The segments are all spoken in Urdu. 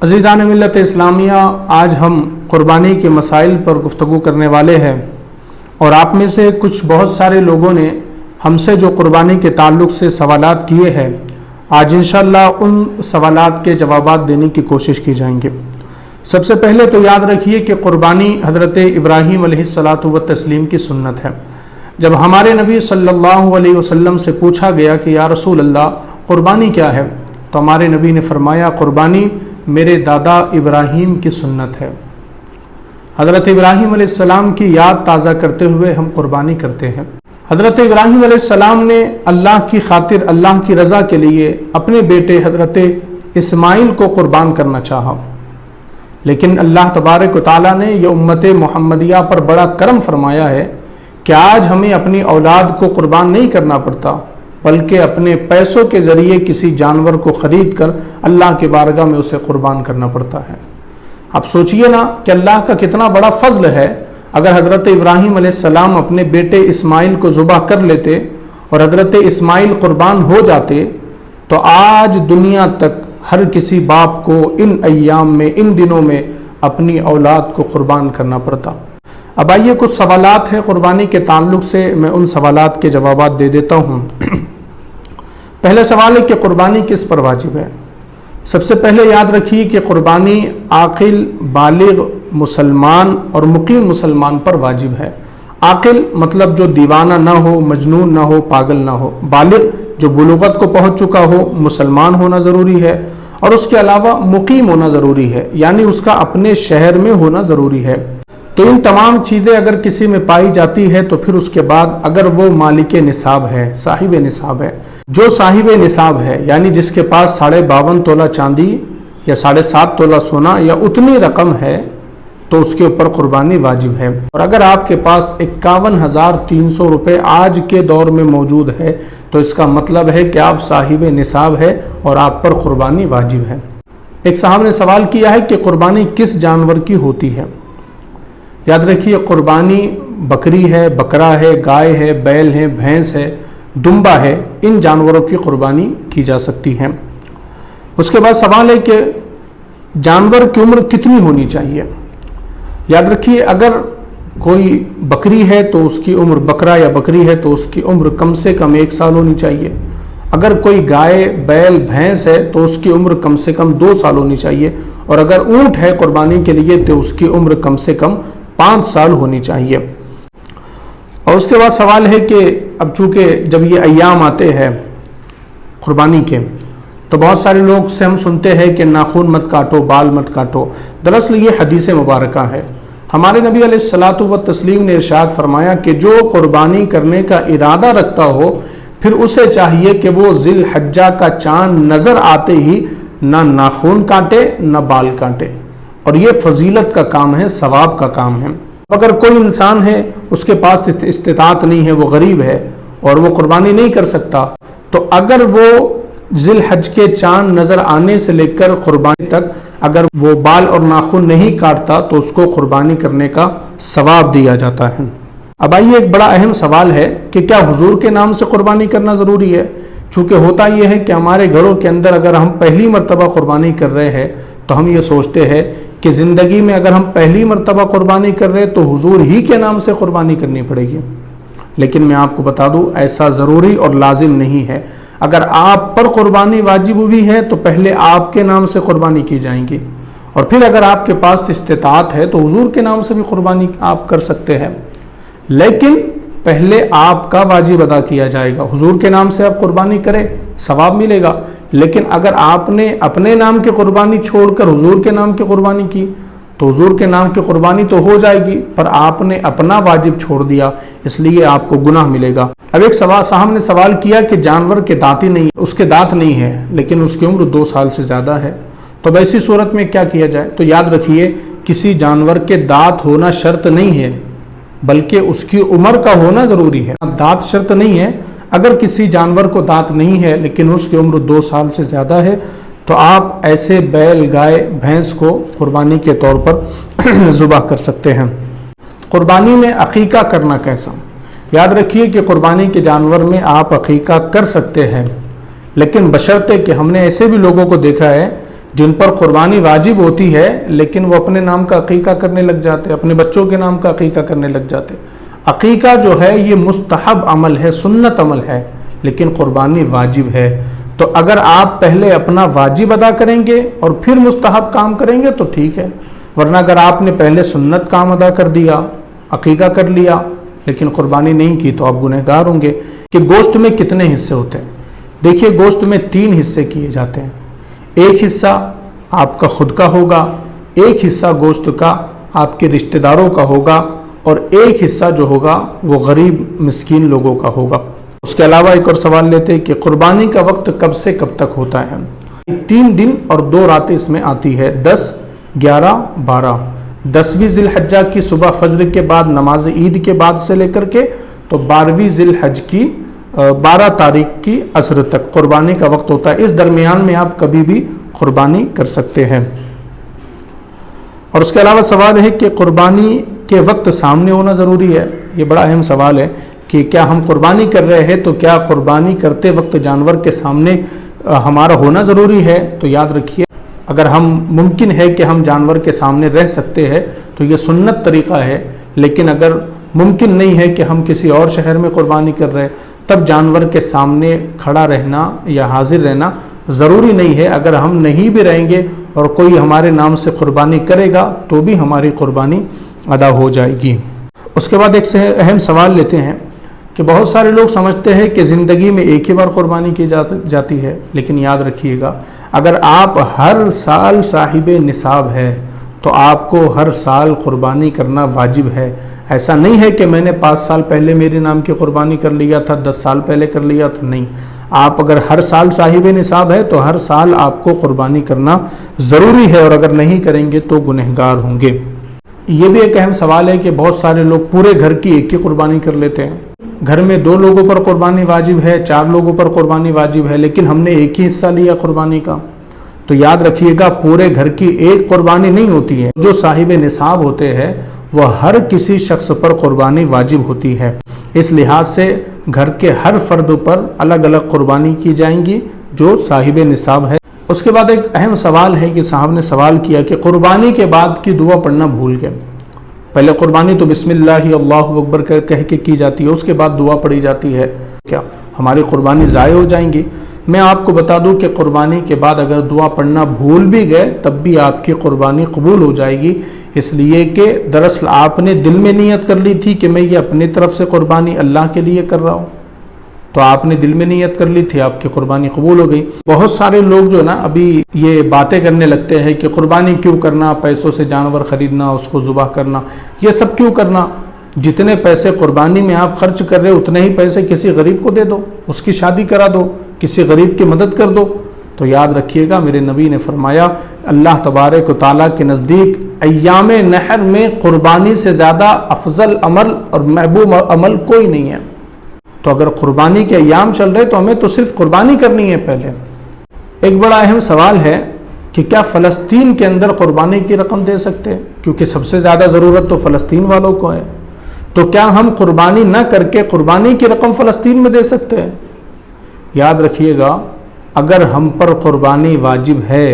عزیزان ملت اسلامیہ، آج ہم قربانی کے مسائل پر گفتگو کرنے والے ہیں، اور آپ میں سے بہت سارے لوگوں نے ہم سے جو قربانی کے تعلق سے سوالات کیے ہیں، آج انشاءاللہ ان سوالات کے جوابات دینے کی کوشش کی جائیں گے۔ سب سے پہلے تو یاد رکھیے کہ قربانی حضرت ابراہیم علیہ الصلاۃ والتسلیم کی سنت ہے۔ جب ہمارے نبی صلی اللہ علیہ وسلم سے پوچھا گیا کہ یا رسول اللہ قربانی کیا ہے، تو ہمارے نبی نے فرمایا قربانی میرے دادا ابراہیم کی سنت ہے۔ حضرت ابراہیم علیہ السلام کی یاد تازہ کرتے ہوئے ہم قربانی کرتے ہیں۔ حضرت ابراہیم علیہ السلام نے اللہ کی خاطر، اللہ کی رضا کے لیے اپنے بیٹے حضرت اسماعیل کو قربان کرنا چاہا، لیکن اللہ تبارک و تعالیٰ نے یہ امت محمدیہ پر بڑا کرم فرمایا ہے کہ آج ہمیں اپنی اولاد کو قربان نہیں کرنا پڑتا، بلکہ اپنے پیسوں کے ذریعے کسی جانور کو خرید کر اللہ کے بارگاہ میں اسے قربان کرنا پڑتا ہے۔ اب سوچئے نا کہ اللہ کا کتنا بڑا فضل ہے، اگر حضرت ابراہیم علیہ السلام اپنے بیٹے اسماعیل کو ذبح کر لیتے اور حضرت اسماعیل قربان ہو جاتے، تو آج دنیا تک ہر کسی باپ کو ان ایام میں، ان دنوں میں اپنی اولاد کو قربان کرنا پڑتا۔ اب آئیے کچھ سوالات ہیں قربانی کے تعلق سے، میں ان سوالات کے جوابات دے دیتا ہوں۔ پہلا سوال ہے کہ قربانی کس پر واجب ہے؟ سب سے پہلے یاد رکھیے کہ قربانی عاقل، بالغ مسلمان اور مقیم مسلمان پر واجب ہے۔ عاقل مطلب جو دیوانہ نہ ہو، مجنون نہ ہو، پاگل نہ ہو۔ بالغ جو بلوغت کو پہنچ چکا ہو، مسلمان ہونا ضروری ہے، اور اس کے علاوہ مقیم ہونا ضروری ہے، یعنی اس کا اپنے شہر میں ہونا ضروری ہے۔ تو ان تمام چیزیں اگر کسی میں پائی جاتی ہے تو پھر اس کے بعد اگر وہ مالک نصاب ہے، صاحب نصاب ہے، جو صاحب نصاب ہے یعنی جس کے پاس 52.5 تولہ چاندی یا 7.5 تولہ سونا یا اتنی رقم ہے، تو اس کے اوپر قربانی واجب ہے۔ اور اگر آپ کے پاس 51,300 روپے آج کے دور میں موجود ہے تو اس کا مطلب ہے کہ آپ صاحب نصاب ہے اور آپ پر قربانی واجب ہے۔ ایک صاحب نے سوال کیا ہے کہ قربانی کس جانور کی ہوتی ہے؟ یاد رکھیے قربانی بکری ہے، بکرا ہے، گائے ہے، بیل ہے، بھینس ہے، دمبا ہے، ان جانوروں کی قربانی کی جا سکتی ہے۔ اس کے بعد سوال ہے کہ جانور کی عمر کتنی ہونی چاہیے؟ یاد رکھیے اگر کوئی بکری ہے تو اس کی عمر، بکرا یا بکری ہے تو اس کی عمر کم سے کم 1 سال ہونی چاہیے۔ اگر کوئی گائے، بیل، بھینس ہے تو اس کی عمر کم سے کم 2 سال ہونی چاہیے، اور اگر اونٹ ہے قربانی کے لیے تو اس کی عمر کم سے کم 5 سال ہونی چاہیے۔ اور اس کے بعد سوال ہے کہ اب چونکہ جب یہ ایام آتے ہیں قربانی کے، تو بہت سارے لوگ سے ہم سنتے ہیں کہ ناخن مت کاٹو، بال مت کاٹو۔ دراصل یہ حدیث مبارکہ ہے۔ ہمارے نبی علیہ الصلاۃ والتسلیم نے ارشاد فرمایا کہ جو قربانی کرنے کا ارادہ رکھتا ہو، پھر اسے چاہیے کہ وہ ذی الحجہ کا چاند نظر آتے ہی نہ ناخن کاٹے نہ بال کاٹے، اور یہ فضیلت کا کام ہے، ثواب کا کام ہے۔ اگر کوئی انسان ہے اس کے پاس استطاعت نہیں ہے، وہ غریب ہے اور وہ قربانی نہیں کر سکتا، تو اگر وہ ذی الحج کے چاند نظر آنے سے لے کر قربانی تک اگر وہ بال اور ناخن نہیں کاٹتا تو اس کو قربانی کرنے کا ثواب دیا جاتا ہے۔ اب آئیے ایک بڑا اہم سوال ہے کہ کیا حضور کے نام سے قربانی کرنا ضروری ہے؟ چونکہ ہوتا یہ ہے کہ ہمارے گھروں کے اندر اگر ہم پہلی مرتبہ قربانی کر رہے ہیں تو ہم یہ سوچتے ہیں کہ زندگی میں اگر ہم پہلی مرتبہ قربانی کر رہے ہیں تو حضور ہی کے نام سے قربانی کرنی پڑے گی، لیکن میں آپ کو بتا دوں ایسا ضروری اور لازم نہیں ہے۔ اگر آپ پر قربانی واجب ہوئی ہے تو پہلے آپ کے نام سے قربانی کی جائیں گی، اور پھر اگر آپ کے پاس استطاعت ہے تو حضور کے نام سے بھی قربانی آپ کر سکتے ہیں، لیکن پہلے آپ کا واجب ادا کیا جائے گا۔ حضور کے نام سے آپ قربانی کریں، ثواب ملے گا، لیکن اگر آپ نے اپنے نام کی قربانی چھوڑ کر حضور کے نام کی قربانی کی تو حضور کے نام کی قربانی تو ہو جائے گی، پر آپ نے اپنا واجب چھوڑ دیا، اس لیے آپ کو گناہ ملے گا۔ اب ایک صاحب نے سوال کیا کہ جانور کے دانت نہیں، اس کے دانت نہیں ہے لیکن اس کی عمر 2 سال سے زیادہ ہے، تو ایسی صورت میں کیا کیا جائے؟ تو یاد رکھیے کسی جانور کے دانت ہونا شرط نہیں ہے، بلکہ اس کی عمر کا ہونا ضروری ہے۔ دانت شرط نہیں ہے، اگر کسی جانور کو دانت نہیں ہے لیکن اس کی عمر 2 سال سے زیادہ ہے تو آپ ایسے بیل، گائے، بھینس کو قربانی کے طور پر ذبح کر سکتے ہیں۔ قربانی میں عقیقہ کرنا کیسا؟ یاد رکھیے کہ قربانی کے جانور میں آپ عقیقہ کر سکتے ہیں، لیکن بشرطے کہ ہم نے ایسے بھی لوگوں کو دیکھا ہے جن پر قربانی واجب ہوتی ہے لیکن وہ اپنے نام کا عقیقہ کرنے لگ جاتے، اپنے بچوں کے نام کا عقیقہ کرنے لگ جاتے۔ عقیقہ جو ہے یہ مستحب عمل ہے، سنت عمل ہے، لیکن قربانی واجب ہے۔ تو اگر آپ پہلے اپنا واجب ادا کریں گے اور پھر مستحب کام کریں گے تو ٹھیک ہے، ورنہ اگر آپ نے پہلے سنت کام ادا کر دیا، عقیقہ کر لیا لیکن قربانی نہیں کی تو آپ گنہگار ہوں گے۔ کہ گوشت میں کتنے حصے ہوتے ہیں؟ دیکھیے گوشت میں 3 حصے کیے جاتے ہیں۔ ایک حصہ آپ کا خود کا ہوگا، ایک حصہ گوشت کا آپ کے رشتہ داروں کا ہوگا، اور ایک حصہ جو ہوگا وہ غریب مسکین لوگوں کا ہوگا۔ اس کے علاوہ ایک اور سوال لیتے ہیں کہ قربانی کا وقت کب سے کب تک ہوتا ہے؟ 3 دن اور 2 راتیں اس میں آتی ہے، 10، 11، 12۔ 10ویں ذی الحجہ کی صبح فجر کے بعد نماز عید کے بعد سے لے کر کے تو 12ویں ذی الحج کی 12 تاریخ کی عصر تک قربانی کا وقت ہوتا ہے۔ اس درمیان میں آپ کبھی بھی قربانی کر سکتے ہیں۔ اور اس کے علاوہ سوال ہے کہ قربانی کے وقت سامنے ہونا ضروری ہے۔ یہ بڑا اہم سوال ہے کہ کیا ہم قربانی کر رہے ہیں تو کیا قربانی کرتے وقت جانور کے سامنے ہمارا ہونا ضروری ہے؟ تو یاد رکھیے اگر ہم ممکن ہے کہ ہم جانور کے سامنے رہ سکتے ہیں تو یہ سنت طریقہ ہے، لیکن اگر ممکن نہیں ہے کہ ہم کسی اور شہر میں قربانی کر رہے تب جانور کے سامنے کھڑا رہنا یا حاضر رہنا ضروری نہیں ہے۔ اگر ہم نہیں بھی رہیں گے اور کوئی ہمارے نام سے قربانی کرے گا تو بھی ہماری قربانی ادا ہو جائے گی۔ اس کے بعد ایک اہم سوال لیتے ہیں کہ بہت سارے لوگ سمجھتے ہیں کہ زندگی میں ایک ہی بار قربانی کی جاتی ہے، لیکن یاد رکھیے گا اگر آپ ہر سال صاحب نصاب ہے تو آپ کو ہر سال قربانی کرنا واجب ہے۔ ایسا نہیں ہے کہ میں نے 5 سال پہلے میرے نام کی قربانی کر لیا تھا، 10 سال پہلے کر لیا تھا، نہیں۔ آپ اگر ہر سال صاحب نصاب ہے تو ہر سال آپ کو قربانی کرنا ضروری ہے، اور اگر نہیں کریں گے تو گنہگار ہوں گے۔ یہ بھی ایک اہم سوال ہے کہ بہت سارے لوگ پورے گھر کی ایک ہی قربانی کر لیتے ہیں۔ گھر میں 2 لوگوں پر قربانی واجب ہے، 4 لوگوں پر قربانی واجب ہے، لیکن ہم نے ایک ہی حصہ لیا قربانی کا۔ تو یاد رکھیے گا پورے گھر کی ایک قربانی نہیں ہوتی ہے، جو صاحب نصاب ہوتے ہیں وہ ہر کسی شخص پر قربانی واجب ہوتی ہے۔ اس لحاظ سے گھر کے ہر فرد پر الگ الگ قربانی کی جائیں گی جو صاحب نصاب ہے۔ اس کے بعد ایک اہم سوال ہے کہ صاحب نے سوال کیا کہ قربانی کے بعد کی دعا پڑھنا بھول گئے۔ پہلے قربانی تو بسم اللہ اللہ اکبر کہہ کے کی جاتی ہے، اس کے بعد دعا پڑھی جاتی ہے، کیا ہماری قربانی ضائع ہو جائیں گی؟ میں آپ کو بتا دوں کہ قربانی کے بعد اگر دعا پڑھنا بھول بھی گئے تب بھی آپ کی قربانی قبول ہو جائے گی، اس لیے کہ دراصل آپ نے دل میں نیت کر لی تھی کہ میں یہ اپنی طرف سے قربانی اللہ کے لیے کر رہا ہوں، تو آپ نے دل میں نیت کر لی تھی، آپ کی قربانی قبول ہو گئی۔ بہت سارے لوگ جو نا ابھی یہ باتیں کرنے لگتے ہیں کہ قربانی کیوں کرنا، پیسوں سے جانور خریدنا، اس کو ذبح کرنا، یہ سب کیوں کرنا؟ جتنے پیسے قربانی میں آپ خرچ کر رہے اتنے ہی پیسے کسی غریب کو دے دو، اس کی شادی کرا دو، کسی غریب کی مدد کر دو۔ تو یاد رکھیے گا میرے نبی نے فرمایا اللہ تبارک و تعالیٰ کے نزدیک ایام نحر میں قربانی سے زیادہ افضل عمل اور محبوب عمل کوئی نہیں ہے۔ تو اگر قربانی کے ایام چل رہے تو ہمیں تو صرف قربانی کرنی ہے پہلے۔ ایک بڑا اہم سوال ہے کہ کیا فلسطین کے اندر قربانی کی رقم دے سکتے ہیں؟ کیونکہ سب سے زیادہ ضرورت تو فلسطین والوں کو ہے، تو کیا ہم قربانی نہ کر کے قربانی کی رقم فلسطین میں دے سکتے ہیں؟ یاد رکھیے گا اگر ہم پر قربانی واجب ہے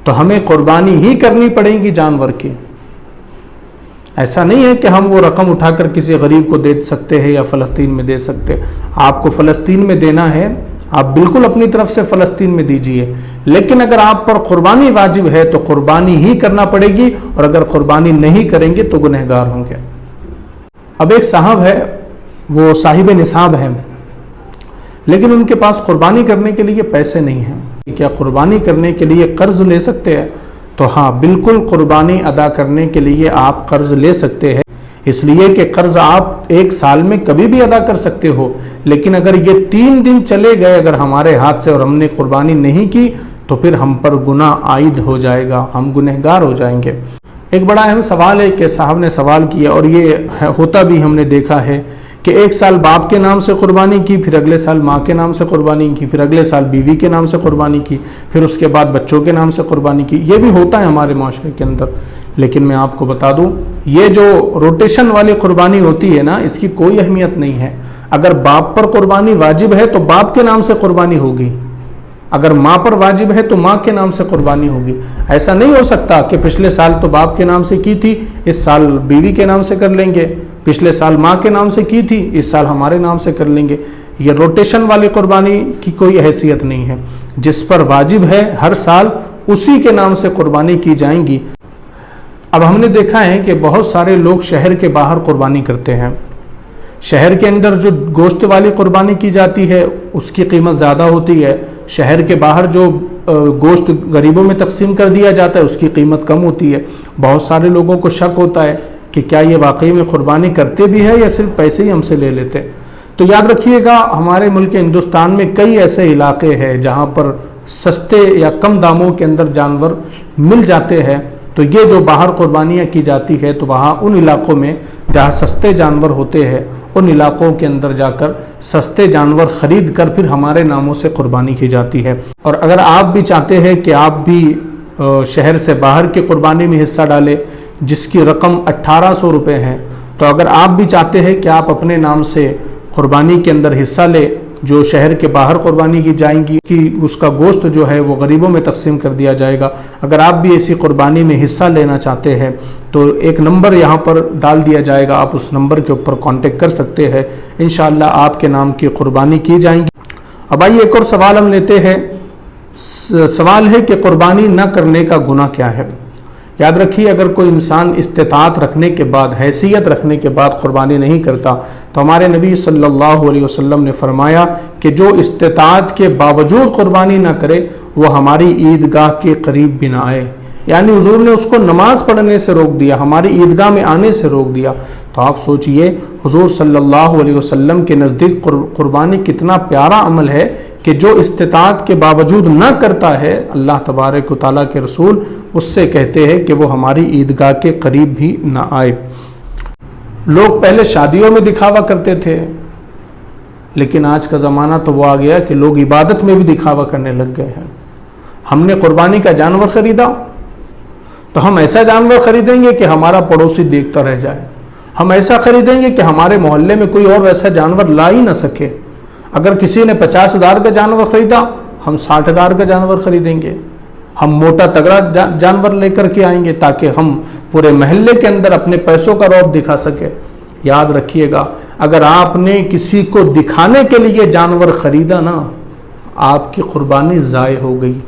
تو ہمیں قربانی ہی کرنی پڑے گی جانور کی۔ ایسا نہیں ہے کہ ہم وہ رقم اٹھا کر کسی غریب کو دے سکتے ہیں یا فلسطین میں دے سکتے۔ آپ کو فلسطین میں دینا ہے، آپ بالکل اپنی طرف سے فلسطین میں دیجئے، لیکن اگر آپ پر قربانی واجب ہے تو قربانی ہی کرنا پڑے گی، اور اگر قربانی نہیں کریں گے تو گنہگار ہوں گے۔ اب ایک صاحب ہے، وہ صاحب نصاب ہے، لیکن ان کے پاس قربانی کرنے کے لیے پیسے نہیں ہیں۔ کیا قربانی کرنے کے لیے قرض لے سکتے ہیں؟ تو ہاں بالکل، قربانی ادا کرنے کے لیے آپ قرض لے سکتے ہیں، اس لیے کہ قرض آپ 1 سال میں کبھی بھی ادا کر سکتے ہو، لیکن اگر یہ 3 دن چلے گئے اگر ہمارے ہاتھ سے اور ہم نے قربانی نہیں کی تو پھر ہم پر گناہ عائد ہو جائے گا، ہم گنہگار ہو جائیں گے۔ ایک بڑا اہم سوال ہے کہ صاحب نے سوال کیا، اور یہ ہوتا بھی ہم نے دیکھا ہے کہ 1 سال باپ کے نام سے قربانی کی، پھر اگلے سال ماں کے نام سے قربانی کی، پھر اگلے سال بیوی کے نام سے قربانی کی، پھر اس کے بعد بچوں کے نام سے قربانی کی۔ یہ بھی ہوتا ہے ہمارے معاشرے کے اندر، لیکن میں آپ کو بتا دوں یہ جو روٹیشن والی قربانی ہوتی ہے نا، اس کی کوئی اہمیت نہیں ہے۔ اگر باپ پر قربانی واجب ہے تو باپ کے نام سے قربانی ہوگی، اگر ماں پر واجب ہے تو ماں کے نام سے قربانی ہوگی. ایسا نہیں ہو سکتا کہ پچھلے سال تو باپ کے نام سے کی تھی، اس سال بیوی کے نام سے کر لیں گے، پچھلے سال ماں کے نام سے کی تھی، اس سال ہمارے نام سے کر لیں گے. یہ روٹیشن والی قربانی کی کوئی حیثیت نہیں ہے. جس پر واجب ہے ہر سال اسی کے نام سے قربانی کی جائیں گی. اب ہم نے دیکھا ہے کہ بہت سارے لوگ شہر کے باہر قربانی کرتے ہیں. شہر کے اندر جو گوشت والی قربانی کی جاتی ہے اس کی قیمت زیادہ ہوتی ہے. شہر کے باہر جو گوشت غریبوں میں تقسیم کر دیا جاتا ہے اس کی قیمت کم ہوتی ہے. بہت سارے لوگوں کو شک ہوتا ہے کہ کیا یہ واقعی میں قربانی کرتے بھی ہے یا صرف پیسے ہی ہم سے لے لیتے. تو یاد رکھیے گا، ہمارے ملک ہندوستان میں کئی ایسے علاقے ہیں جہاں پر سستے یا کم داموں کے اندر جانور مل جاتے ہیں. تو یہ جو باہر قربانیاں کی جاتی ہے تو وہاں ان علاقوں میں جہاں سستے جانور ہوتے ہیں ان علاقوں کے اندر جا کر سستے جانور خرید کر پھر ہمارے ناموں سے قربانی کی جاتی ہے. اور اگر آپ بھی چاہتے ہیں کہ آپ بھی شہر سے باہر کی قربانی میں حصہ ڈالیں جس کی رقم 1800 روپے ہے، تو اگر آپ بھی چاہتے ہیں کہ آپ اپنے نام سے قربانی کے اندر حصہ لیں جو شہر کے باہر قربانی کی جائیں گی کہ اس کا گوشت جو ہے وہ غریبوں میں تقسیم کر دیا جائے گا، اگر آپ بھی ایسی قربانی میں حصہ لینا چاہتے ہیں تو ایک نمبر یہاں پر ڈال دیا جائے گا، آپ اس نمبر کے اوپر کانٹیکٹ کر سکتے ہیں. انشاءاللہ آپ کے نام کی قربانی کی جائیں گی. اب آئیے ایک اور سوال ہم لیتے ہیں. سوال ہے کہ قربانی نہ کرنے کا گناہ کیا ہے؟ یاد رکھیے، اگر کوئی انسان استطاعت رکھنے کے بعد، حیثیت رکھنے کے بعد قربانی نہیں کرتا تو ہمارے نبی صلی اللہ علیہ وسلم نے فرمایا کہ جو استطاعت کے باوجود قربانی نہ کرے وہ ہماری عیدگاہ کے قریب بھی نہ آئے. یعنی حضور نے اس کو نماز پڑھنے سے روک دیا، ہماری عیدگاہ میں آنے سے روک دیا. تو آپ سوچئے حضور صلی اللہ علیہ وسلم کے نزدیک قربانی کتنا پیارا عمل ہے کہ جو استطاعت کے باوجود نہ کرتا ہے، اللہ تبارک و تعالیٰ کے رسول اس سے کہتے ہیں کہ وہ ہماری عیدگاہ کے قریب بھی نہ آئے. لوگ پہلے شادیوں میں دکھاوا کرتے تھے، لیکن آج کا زمانہ تو وہ آ گیا کہ لوگ عبادت میں بھی دکھاوا کرنے لگ گئے ہیں. ہم نے قربانی کا جانور خریدا تو ہم ایسا جانور خریدیں گے کہ ہمارا پڑوسی دیکھتا رہ جائے. ہم ایسا خریدیں گے کہ ہمارے محلے میں کوئی اور ویسا جانور لا ہی نہ سکے. اگر کسی نے 50,000 کا جانور خریدا ہم 60,000 کا جانور خریدیں گے. ہم موٹا تگڑا جانور لے کر کے آئیں گے تاکہ ہم پورے محلے کے اندر اپنے پیسوں کا رعب دکھا سکے. یاد رکھیے گا، اگر آپ نے کسی کو دکھانے کے لیے جانور خریدا نا، آپ کی قربانی ضائع ہو گئی.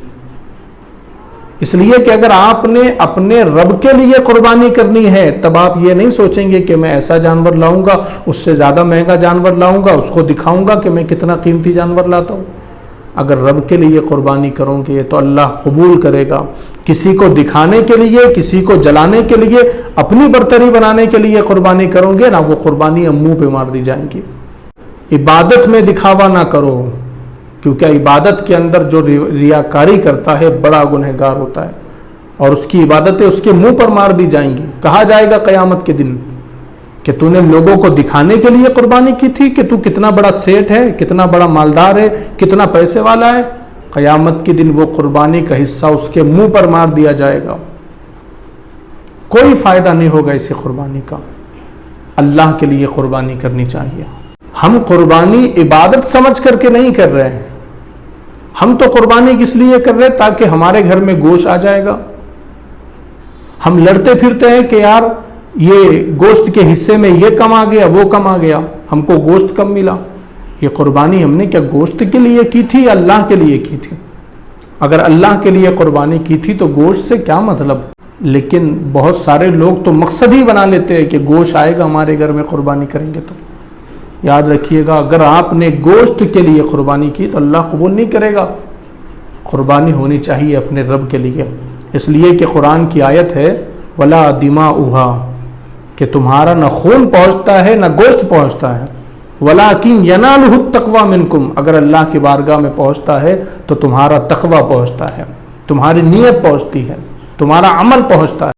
اس لیے کہ اگر آپ نے اپنے رب کے لیے قربانی کرنی ہے تب آپ یہ نہیں سوچیں گے کہ میں ایسا جانور لاؤں گا، اس سے زیادہ مہنگا جانور لاؤں گا، اس کو دکھاؤں گا کہ میں کتنا قیمتی جانور لاتا ہوں. اگر رب کے لیے قربانی کرو گے تو اللہ قبول کرے گا. کسی کو دکھانے کے لیے، کسی کو جلانے کے لیے، اپنی برتری بنانے کے لیے قربانی کرو گے نا، وہ قربانی منہ پہ مار دی جائیں گی. عبادت میں دکھاوا نہ کرو، کیونکہ عبادت کے اندر جو ریاکاری کرتا ہے بڑا گنہگار ہوتا ہے، اور اس کی عبادتیں اس کے منہ پر مار دی جائیں گی. کہا جائے گا قیامت کے دن کہ تو نے لوگوں کو دکھانے کے لیے قربانی کی تھی کہ تو کتنا بڑا سیٹ ہے، کتنا بڑا مالدار ہے، کتنا پیسے والا ہے. قیامت کے دن وہ قربانی کا حصہ اس کے منہ پر مار دیا جائے گا. کوئی فائدہ نہیں ہوگا اسی قربانی کا. اللہ کے لیے قربانی کرنی چاہیے. ہم قربانی عبادت سمجھ کر کے نہیں کر رہے ہیں. ہم تو قربانی کس لیے کر رہے ہیں؟ تاکہ ہمارے گھر میں گوشت آ جائے گا. ہم لڑتے پھرتے ہیں کہ یار یہ گوشت کے حصے میں یہ کم آ گیا، وہ کم آ گیا، ہم کو گوشت کم ملا. یہ قربانی ہم نے کیا گوشت کے لیے کی تھی یا اللہ کے لیے کی تھی؟ اگر اللہ کے لیے قربانی کی تھی تو گوشت سے کیا مطلب. لیکن بہت سارے لوگ تو مقصد ہی بنا لیتے ہیں کہ گوشت آئے گا ہمارے گھر میں قربانی کریں گے. تو یاد رکھیے گا، اگر آپ نے گوشت کے لیے قربانی کی تو اللہ قبول نہیں کرے گا. قربانی ہونی چاہیے اپنے رب کے لیے. اس لیے کہ قرآن کی آیت ہے وَلَا دِمَاؤُهَا، کہ تمہارا نہ خون پہنچتا ہے نہ گوشت پہنچتا ہے. وَلَٰكِنْ يَنَالُهُ التَّقْوَىٰ مِنْكُمْ، اگر اللہ کی بارگاہ میں پہنچتا ہے تو تمہارا تقویٰ پہنچتا ہے، تمہاری نیت پہنچتی ہے، تمہارا عمل پہنچتا ہے.